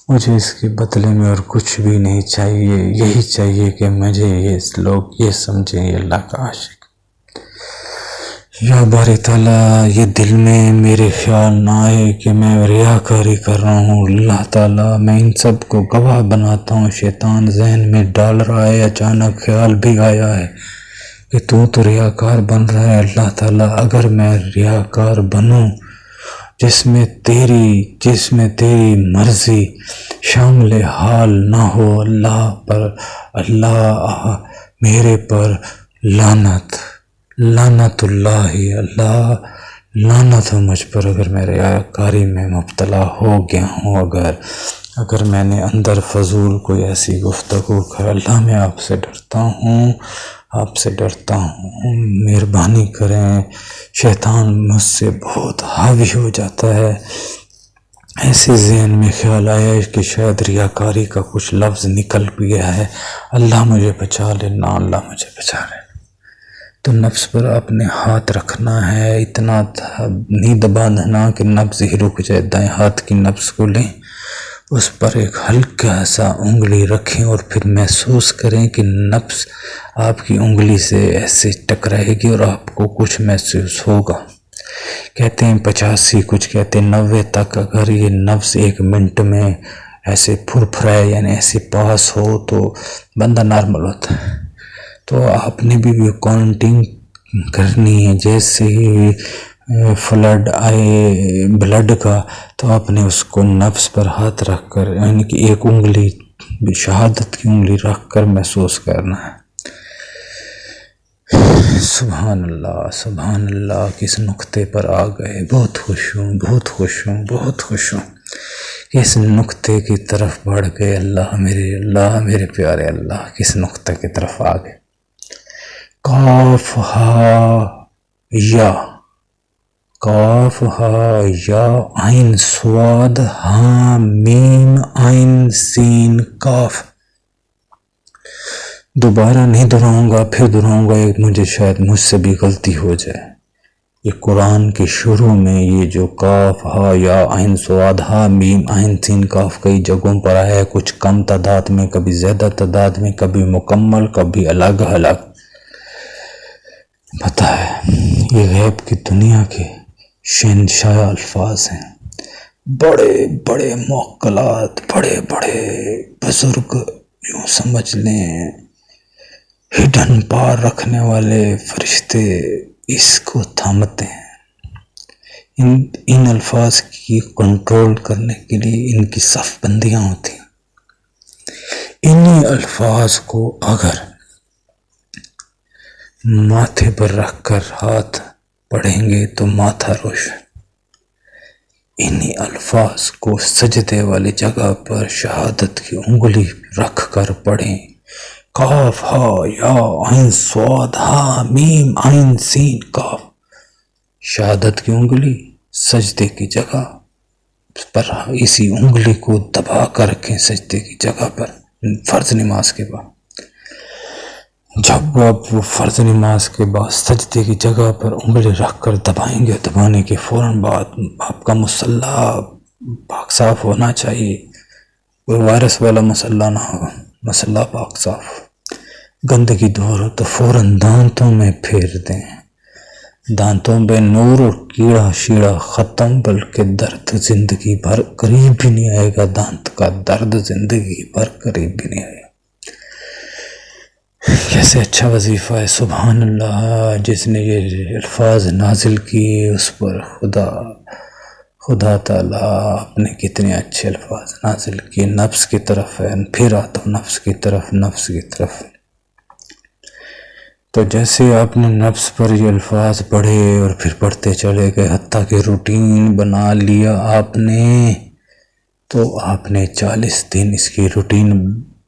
مجھے اس کے بدلے میں اور کچھ بھی نہیں چاہیے، یہی چاہیے کہ مجھے لوگ یہ سمجھیں یہ اللہ کا عاشق۔ یا باری تعالیٰ یہ دل میں میرے خیال نہ آئے کہ میں ریاکاری کر رہا ہوں، اللہ تعالیٰ میں ان سب کو گواہ بناتا ہوں، شیطان ذہن میں ڈال رہا ہے، اچانک خیال بھی آیا ہے کہ تو ریاکار بن رہا ہے، اللہ تعالیٰ اگر میں ریاکار بنوں جس میں تیری مرضی شامل حال نہ ہو، اللہ میرے پر لعنت اللہ، اللہ لعنت ہو مجھ پر اگر میں ریاکاری میں مبتلا ہو گیا ہوں، اگر میں نے اندر فضول کوئی ایسی گفتگو کر۔ اللہ میں آپ سے ڈرتا ہوں، مہربانی کریں، شیطان مجھ سے بہت حاوی ہو جاتا ہے۔ ایسے ذہن میں خیال آیا کہ شاید ریاکاری کا کچھ لفظ نکل گیا ہے، اللہ مجھے بچا لینا، اللہ مجھے بچا لینا۔ تو نفس پر اپنے ہاتھ رکھنا ہے، اتنا نہیں دبا دینا کہ نبض ہی رک جائے، دائیں ہاتھ کی نبض کو لیں، اس پر ایک ہلکا سا انگلی رکھیں اور پھر محسوس کریں کہ نبض آپ کی انگلی سے ایسے ٹکرائے گی اور آپ کو کچھ محسوس ہوگا۔ کہتے ہیں 85، کچھ کہتے ہیں 90 تک اگر یہ نبض 1 منٹ میں ایسے پھرپھرائے، یعنی ایسے پاس ہو تو بندہ نارمل ہوتا ہے۔ تو آپ نے بھی کاؤنٹنگ کرنی ہے، جیسے ہی فلڈ آئے بلڈ کا تو آپ نے اس کو نبض پر ہاتھ رکھ کر، یعنی کہ ایک انگلی شہادت کی انگلی رکھ کر محسوس کرنا ہے۔ سبحان اللہ سبحان اللہ، کس نقطے پر آ گئے. بہت خوش ہوں، بہت خوش ہوں، بہت خوش ہوں کہ اس نقطے کی طرف بڑھ گئے. اللہ میرے پیارے اللہ، کس نقطے کی طرف آ گئے. کاف ہا یا، کاف ہا یا عین صاد ہا میم عین سین کاف. دوبارہ نہیں دہراؤں گا، پھر دہراؤں گا، مجھے شاید مجھ سے بھی غلطی ہو جائے. یہ قرآن کے شروع میں یہ جو کاف ہا یا عین صاد ہا میم عین سین کاف کئی جگہوں پر آیا ہے، کچھ کم تعداد میں، کبھی زیادہ تعداد میں، کبھی مکمل، کبھی الگ الگ. پتہ ہے یہ غیب کی دنیا کے شہنشاہ الفاظ ہیں. بڑے بڑے موکلات، بڑے بڑے بزرگ، یوں سمجھ لیں ہڈن پار رکھنے والے فرشتے اس کو تھامتے ہیں. ان الفاظ کی کنٹرول کرنے کے لیے ان کی صف بندیاں ہوتی ہیں. انہی الفاظ کو اگر ماتھے پر رکھ کر ہاتھ پڑھیں گے تو ماتھا روشن. انہی الفاظ کو سجدے والی جگہ پر شہادت کی انگلی رکھ کر پڑھیں. کاف ہا یا عین صاد ہا میم عین سین کاف. شہادت کی انگلی سجدے کی جگہ پر، اسی انگلی کو دبا کر رکھیں سجدے کی جگہ پر فرض نماز کے بعد. جب آپ وہ فرض نماز کے بعد سجدے کی جگہ پر انگلی رکھ کر دبائیں گے، دبانے کے فوراً بعد آپ کا مصلی پاک صاف ہونا چاہیے. کوئی وائرس والا مصلی نہ ہو، مصلی پاک صاف، گندگی دور ہو تو فوراً دانتوں میں پھیر دیں. دانتوں پہ نور اور کیڑا شیڑا ختم، بلکہ درد زندگی بھر قریب بھی نہیں آئے گا. دانت کا درد زندگی بھر قریب بھی نہیں آئے گا. کیسے اچھا وظیفہ ہے. سبحان اللہ. جس نے یہ الفاظ نازل کیے اس پر خدا تعالیٰ اپنے کتنے اچھے الفاظ نازل کیے. نفس کی طرف ہے، پھر آتا ہوں نفس کی طرف، نفس کی طرف. تو جیسے آپ نے نفس پر یہ الفاظ پڑھے اور پھر پڑھتے چلے گئے، حتیٰ کہ روٹین بنا لیا آپ نے، تو آپ نے 40 دن اس کی روٹین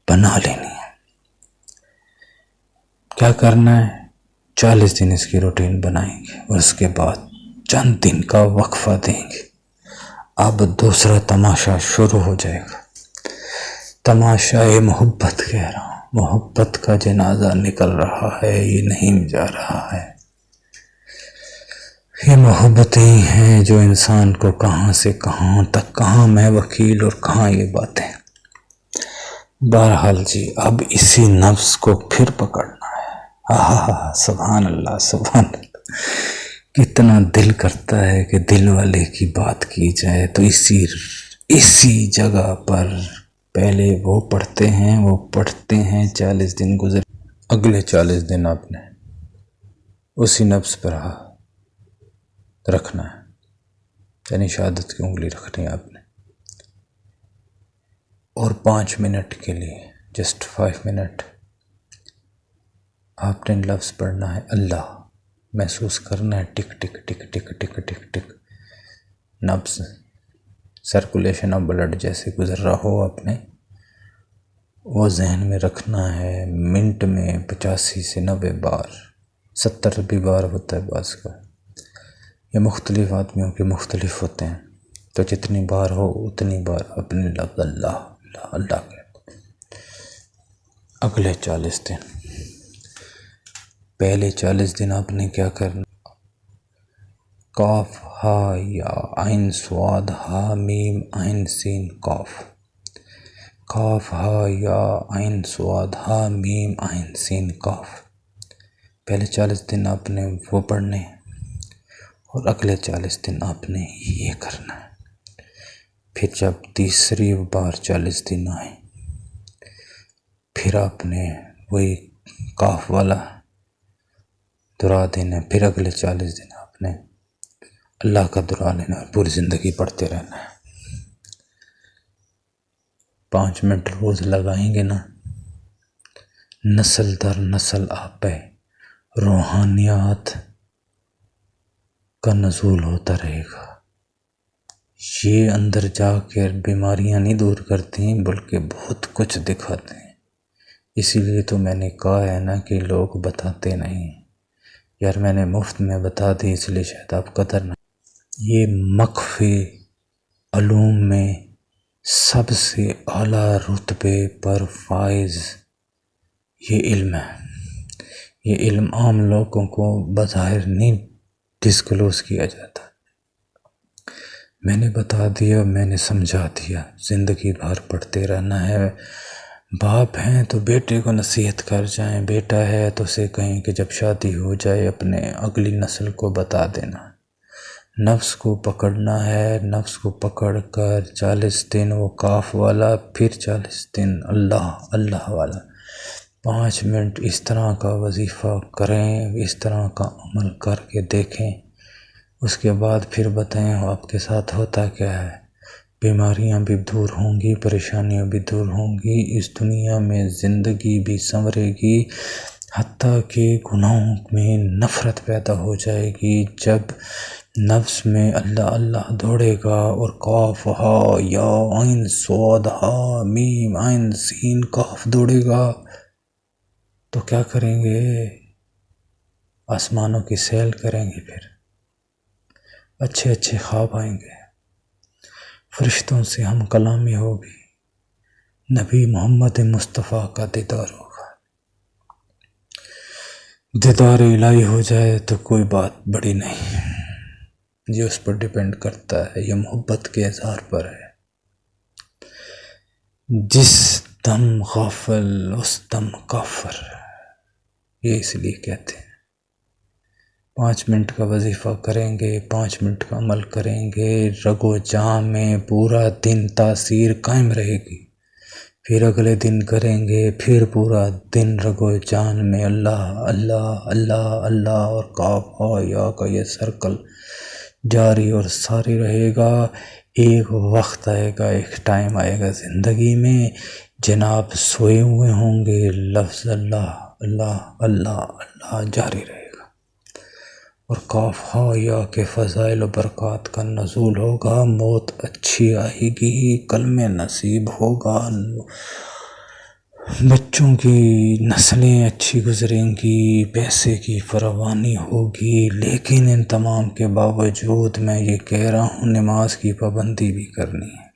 بنا لینی ہے. کیا کرنا ہے؟ 40 دن اس کی روٹین بنائیں گے اور اس کے بعد چند دن کا وقفہ دیں گے. اب دوسرا تماشا شروع ہو جائے گا. تماشائے محبت کہہ رہا ہوں. محبت کا جنازہ نکل رہا ہے، یہ نہیں جا رہا ہے. یہ محبتیں ہیں جو انسان کو کہاں سے کہاں تک، کہاں میں وکیل اور کہاں یہ باتیں. بہرحال جی، اب اسی نفس کو پھر پکڑنا ہے. سبحان اللہ سبحان اللہ. کتنا دل کرتا ہے کہ دل والے کی بات کی جائے. تو اسی جگہ پر پہلے وہ پڑھتے ہیں 40 دن گزر، اگلے 40 دن آپ نے اسی نفس پر رکھنا ہے. یعنی شہادت کی انگلی رکھنی ہے آپ نے، اور 5 منٹ کے لیے، جسٹ 5 منٹ آپ نے لفظ پڑھنا ہے اللہ. محسوس کرنا ہے ٹک ٹک ٹک ٹک ٹک ٹک ٹک نبض، سرکولیشن آف بلڈ جیسے گزر رہا ہو آپ نے وہ ذہن میں رکھنا ہے. منٹ میں 85 سے 90 بار، 70 بھی بار ہوتا ہے بعض کا. یہ مختلف آدمیوں کے مختلف ہوتے ہیں، تو جتنی بار ہو اتنی بار اپنے لفظ اللہ اللہ اللہ کہتے. اگلے 40 دن، پہلے 40 دن آپ نے کیا کرنا؟ کاف ہا یا عین صاد ہا میم عین سین کاف. کاف ہا یا عین صاد ہا میم عین سین کاف. پہلے 40 دن آپ نے وہ پڑھنے ہیں، اور اگلے 40 دن آپ نے یہ کرنا ہے. پھر جب تیسری بار 40 دن آئیں، پھر آپ نے وہی کاف والا دعا دینا. پھر اگلے 40 دن آپ نے اللہ کا دعا لینا اور پوری زندگی پڑھتے رہنا ہے. 5 منٹ روز لگائیں گے نا، نسل در نسل آپ پہ روحانیات کا نزول ہوتا رہے گا۔ یہ اندر جا کر بیماریاں نہیں دور کرتی بلکہ بہت کچھ دکھاتے ہیں۔ اسی لیے تو میں نے کہا ہے نا کہ لوگ بتاتے نہیں یار، میں نے مفت میں بتا دی اس لیے شاید آپ قدر نہ۔ یہ مخفی علوم میں سب سے اعلیٰ رتبے پر فائز یہ علم ہے۔ یہ علم عام لوگوں کو بظاہر نہیں ڈسکلوز کیا جاتا۔ میں نے بتا دیا، میں نے سمجھا دیا، زندگی بھر پڑھتے رہنا ہے۔ باپ ہیں تو بیٹے کو نصیحت کر جائیں، بیٹا ہے تو اسے کہیں کہ جب شادی ہو جائے اپنے اگلی نسل کو بتا دینا۔ نفس کو پکڑنا ہے، نفس کو پکڑ کر 40 دن وہ کاف والا، پھر 40 دن اللہ اللہ والا، 5 منٹ اس طرح کا وظیفہ کریں، اس طرح کا عمل کر کے دیکھیں، اس کے بعد پھر بتائیں آپ کے ساتھ ہوتا کیا ہے۔ بیماریاں بھی دور ہوں گی، پریشانیاں بھی دور ہوں گی، اس دنیا میں زندگی بھی سنورے گی، حتیٰ کہ گناہوں میں نفرت پیدا ہو جائے گی۔ جب نفس میں اللہ اللہ دوڑے گا اور قاف ہا یا عین صاد ہا میم عین سین کاف دوڑے گا تو کیا کریں گے؟ آسمانوں کی سیل کریں گے، پھر اچھے اچھے خواب آئیں گے، فرشتوں سے ہم کلامی ہوگی، نبی محمد مصطفیٰ کا دیدار ہوگا۔ دیدار الہی ہو جائے تو کوئی بات بڑی نہیں، یہ اس پر ڈیپینڈ کرتا ہے، یہ محبت کے اظہار پر ہے۔ جس دم غافل اس دم کافر، یہ اس لیے کہتے ہیں۔ 5 منٹ کا وظیفہ کریں گے، 5 منٹ کا عمل کریں گے، رگ و جان میں پورا دن تاثیر قائم رہے گی۔ پھر اگلے دن کریں گے، پھر پورا دن رگ و جان میں اللہ اللہ اللہ اللہ اور کاف ہا یا کا یہ سرکل جاری اور ساری رہے گا۔ ایک وقت آئے گا، ایک ٹائم آئے گا زندگی میں، جناب سوئے ہوئے ہوں گے، لفظ اللہ اللہ اللہ اللہ جاری رہے گا، اور کاف ہا یا کے فضائل و برکات کا نزول ہوگا، موت اچھی آئے گی، کلمہ نصیب ہوگا، بچوں کی نسلیں اچھی گزریں گی، پیسے کی فراوانی ہوگی۔ لیکن ان تمام کے باوجود میں یہ کہہ رہا ہوں، نماز کی پابندی بھی کرنی ہے۔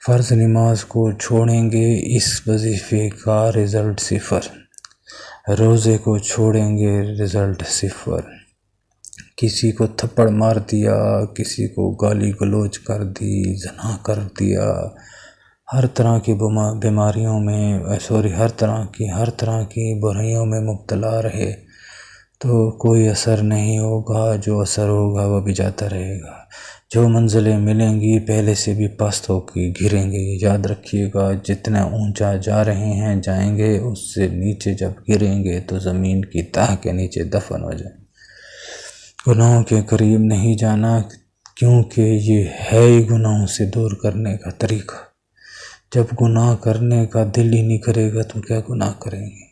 فرض نماز کو چھوڑیں گے، اس وظیفے کا رزلٹ 0۔ روزے کو چھوڑیں گے، رزلٹ 0۔ کسی کو تھپڑ مار دیا، کسی کو گالی گلوچ کر دی، زنا کر دیا، ہر طرح کی بیماریوں میں ہر طرح کی برائیوں میں مبتلا رہے تو کوئی اثر نہیں ہوگا، جو اثر ہوگا وہ بھی جاتا رہے گا۔ جو منزلیں ملیں گی پہلے سے بھی پست ہو کے گریں گے، یاد رکھیے گا، جتنا اونچا جا رہے ہیں جائیں گے، اس سے نیچے جب گریں گے تو زمین کی تہہ کے نیچے دفن ہو جائیں۔ گناہوں کے قریب نہیں جانا، کیونکہ یہ ہے ہی گناہوں سے دور کرنے کا طریقہ۔ جب گناہ کرنے کا دل ہی نہیں کرے گا تو کیا گناہ کریں گے؟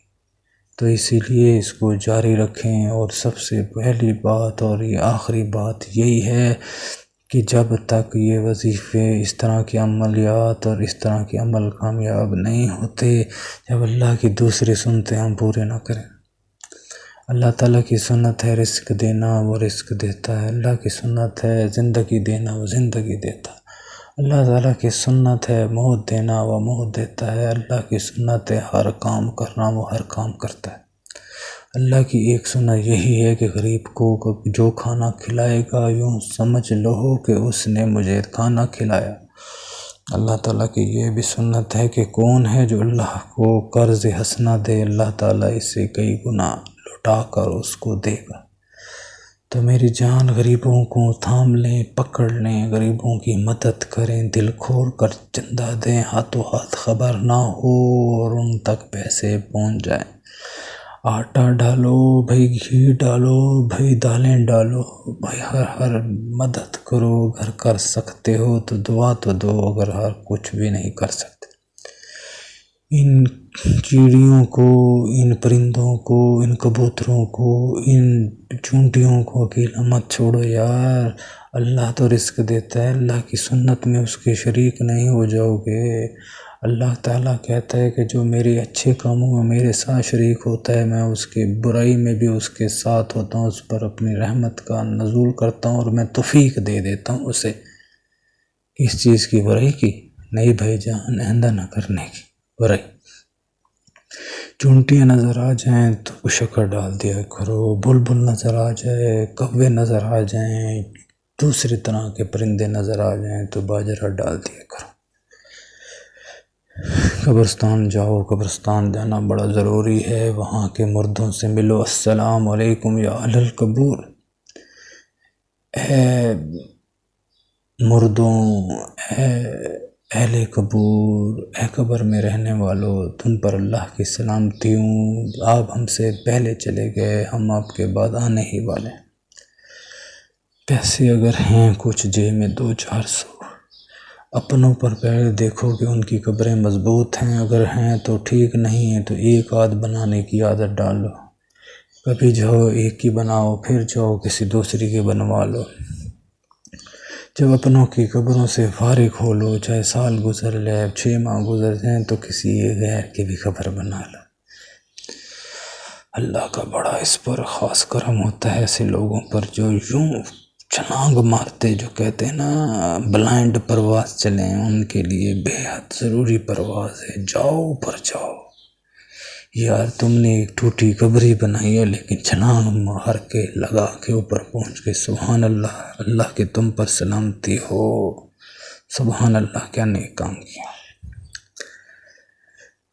تو اسی لیے اس کو جاری رکھیں۔ اور سب سے پہلی بات اور یہ آخری بات یہی ہے کہ جب تک یہ وظیفے، اس طرح کے عملیات اور اس طرح کے عمل کامیاب نہیں ہوتے، جب اللہ کی دوسری سنتیں ہم پورے نہ کریں۔ اللہ تعالیٰ کی سنت ہے رزق دینا، وہ رزق دیتا ہے۔ اللہ کی سنت ہے زندگی دینا، وہ زندگی دیتا ہے۔ اللہ تعالیٰ کی سنت ہے موت دینا، وہ موت دیتا ہے۔ اللہ کی سنت ہے ہر کام کرنا، وہ ہر کام کرتا ہے۔ اللہ کی ایک سنت یہی ہے کہ غریب کو جو کھانا کھلائے گا، یوں سمجھ لو کہ اس نے مجھے کھانا کھلایا۔ اللہ تعالیٰ کی یہ بھی سنت ہے کہ کون ہے جو اللہ کو قرض حسنہ دے، اللہ تعالیٰ اس سے کئی گنا لٹا کر اس کو دے گا۔ تو میری جان، غریبوں کو تھام لیں، پکڑ لیں، غریبوں کی مدد کریں، دل کھول کر چندہ دیں، ہاتھوں ہاتھ خبر نہ ہو اور ان تک پیسے پہنچ جائیں۔ آٹا ڈالو بھائی، گھی ڈالو بھائی، دالیں ڈالو بھائی، ہر مدد کرو۔ اگر کر سکتے ہو تو دعا تو دو، اگر کچھ بھی نہیں کر سکتے ان چیڑیوں کو، ان پرندوں کو، ان کبوتروں کو، ان چونٹیوں کو اکیلا مت چھوڑو یار۔ اللہ تو رزق دیتا ہے، اللہ کی سنت میں اس کے شریک نہیں ہو جاؤ گے۔ اللہ تعالیٰ کہتا ہے کہ جو میرے اچھے کاموں میں میرے ساتھ شریک ہوتا ہے، میں اس کی برائی میں بھی اس کے ساتھ ہوتا ہوں، اس پر اپنی رحمت کا نزول کرتا ہوں اور میں توفیق دے دیتا ہوں اسے اس چیز کی برائی کی نہیں بھائی جان، آئندہ نہ کرنے کی برائی۔ چونٹیاں نظر آ جائیں تو شکر ڈال دیا کرو، بلبل نظر آ جائے، کوے نظر آ جائیں، دوسری طرح کے پرندے نظر آ جائیں تو باجرہ ڈال دیا کرو۔ قبرستان جاؤ، قبرستان جانا بڑا ضروری ہے، وہاں کے مردوں سے ملو، السلام علیکم یا اہل القبور، اے مردوں، اے اہل قبور، اے قبر میں رہنے والوں، تم پر اللہ کی سلامتی ہوں، آپ ہم سے پہلے چلے گئے، ہم آپ کے بعد آنے ہی والے ہیں۔ پیسے اگر ہیں کچھ جیب میں 200-400، اپنوں پر پیر دیکھو کہ ان کی قبریں مضبوط ہیں، اگر ہیں تو ٹھیک، نہیں ہیں تو ایک آدھ بنانے کی عادت ڈالو، کبھی جاؤ ایک کی بناؤ، پھر جاؤ کسی دوسری کی بنوا لو۔ جب اپنوں کی قبروں سے فارغ ہو لو، چاہے سال گزر لے، 6 ماہ گزر جائیں، تو کسی غیر کی بھی قبر بنا لو۔ اللہ کا بڑا اس پر خاص کرم ہوتا ہے ایسے لوگوں پر جو یوں چھلانگ مارتے، جو کہتے ہیں نا بلائنڈ پرواز چلیں، ان کے لیے بے حد ضروری پرواز ہے، جاؤ پر جاؤ۔ یار تم نے ایک ٹوٹی قبری بنائی ہے لیکن چھلانگ مار کے لگا کے اوپر پہنچ گئے، سبحان اللہ، اللہ کے تم پر سلامتی ہو، سبحان اللہ، کیا نیک کام کیا۔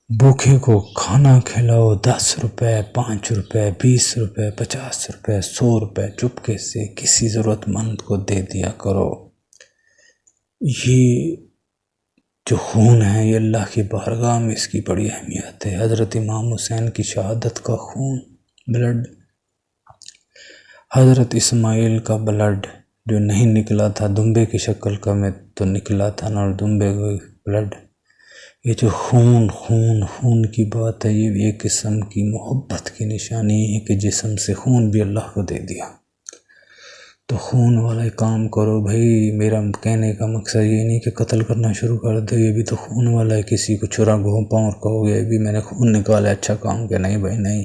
بھوکے کو کھانا کھلاؤ، 10 روپے، 5 روپے، 20 روپے، 50 روپے، 100 روپے چپکے سے کسی ضرورت مند کو دے دیا کرو۔ یہ جو خون ہے یہ اللہ کی بارگاہ میں اس کی بڑی اہمیت ہے۔ حضرت امام حسین کی شہادت کا خون، بلڈ، حضرت اسماعیل کا بلڈ جو نہیں نکلا تھا، دمبے کی شکل کا میں تو نکلا تھا نا، اور دمبے کا بلڈ، یہ جو خون کی بات ہے، یہ بھی ایک قسم کی محبت کی نشانی ہے کہ جسم سے خون بھی اللہ کو دے دیا۔ تو خون والا کام کرو بھائی، میرا کہنے کا مقصد یہ نہیں کہ قتل کرنا شروع کر دو، یہ بھی تو خون والا ہے، کسی کو چرا گھونپاؤں اور کہو گے بھی میں نے خون نکالا، اچھا کام کیا، نہیں بھائی نہیں،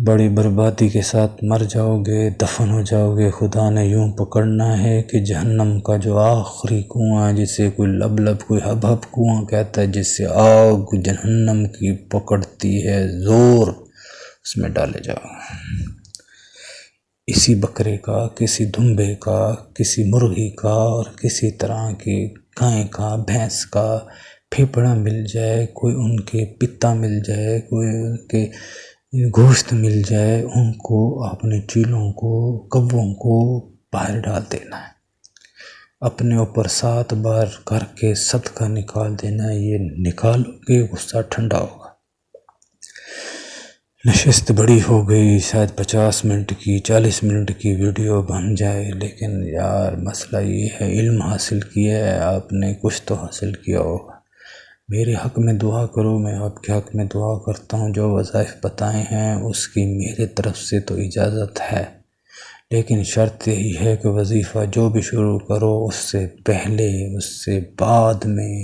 بڑی بربادی کے ساتھ مر جاؤ گے، دفن ہو جاؤ گے۔ خدا نے یوں پکڑنا ہے کہ جہنم کا جو آخری کنواں ہے، جسے کوئی لب کوئی ہب کنواں کہتا ہے، جس سے آگ جہنم کی پکڑتی ہے زور، اس میں ڈالے جاؤ۔ اسی بکرے کا، کسی دمبے کا، کسی مرغی کا، اور کسی طرح کی گائے کا، بھینس کا پھیپڑا مل جائے، کوئی ان کے پتا مل جائے، کوئی ان کے گوشت مل جائے، ان کو اپنے چیلوں کو، کووں کو باہر ڈال دینا ہے، اپنے اوپر 7 بار کر کے صدقہ نکال دینا ہے۔ یہ نکالو گے غصہ ٹھنڈا ہوگا۔ نشست بڑی ہو گئی، شاید 50 منٹ کی، 40 منٹ کی ویڈیو بن جائے، لیکن یار مسئلہ یہ ہے، علم حاصل کیا ہے آپ نے، کچھ تو حاصل کیا ہوگا۔ میرے حق میں دعا کرو، میں آپ کے حق میں دعا کرتا ہوں۔ جو وظائف بتائے ہیں اس کی میرے طرف سے تو اجازت ہے، لیکن شرط یہی ہے کہ وظیفہ جو بھی شروع کرو، اس سے پہلے، اس سے بعد میں،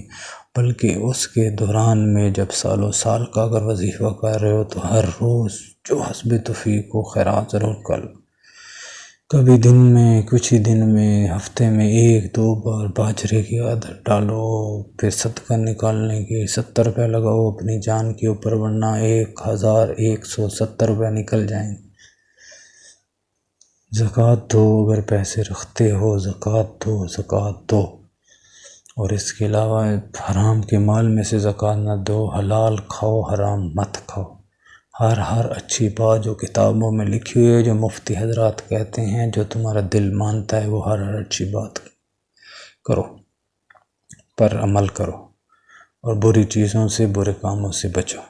بلکہ اس کے دوران میں، جب سال سال کا اگر وظیفہ کر رہے ہو تو ہر روز جو حسب توفیق ہو خیرات ضرور کرو۔ کبھی دن میں، کچھ ہی دن میں، ہفتے میں 1-2 بار باجرے کی عادت ڈالو، پھر صدقہ نکالنے کی 70 روپے لگاؤ اپنی جان کے اوپر، ورنہ 1170 روپے نکل جائیں گے۔ زکوٰۃ دو، اگر پیسے رکھتے ہو زکوٰۃ دو، اور اس کے علاوہ حرام کے مال میں سے زکوٰۃ نہ دو، حلال کھاؤ، حرام مت کھاؤ۔ ہر اچھی بات جو کتابوں میں لکھی ہوئی ہے، جو مفتی حضرات کہتے ہیں، جو تمہارا دل مانتا ہے، وہ ہر اچھی بات کرو، پر عمل کرو، اور بری چیزوں سے، برے کاموں سے بچو۔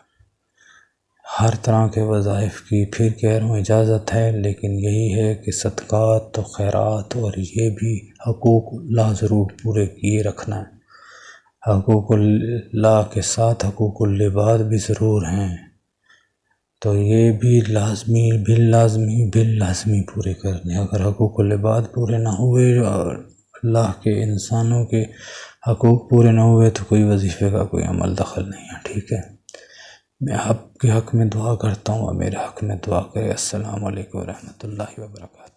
ہر طرح کے وظائف کی پھر کہہ رہا ہوں اجازت ہے، لیکن یہی ہے کہ صدقات و خیرات اور یہ بھی حقوق اللہ ضرور پورے کیے رکھنا ہے۔ حقوق اللہ کے ساتھ حقوق العباد بھی ضرور ہیں، تو یہ بھی باللازمی پورے کرنے۔ اگر حقوق العباد پورے نہ ہوئے اور اللہ کے انسانوں کے حقوق پورے نہ ہوئے تو کوئی وظیفے کا کوئی عمل دخل نہیں ہے، ٹھیک ہے۔ میں آپ کے حق میں دعا کرتا ہوں اور میرے حق میں دعا کرے۔ السلام علیکم ورحمۃ اللہ وبرکاتہ۔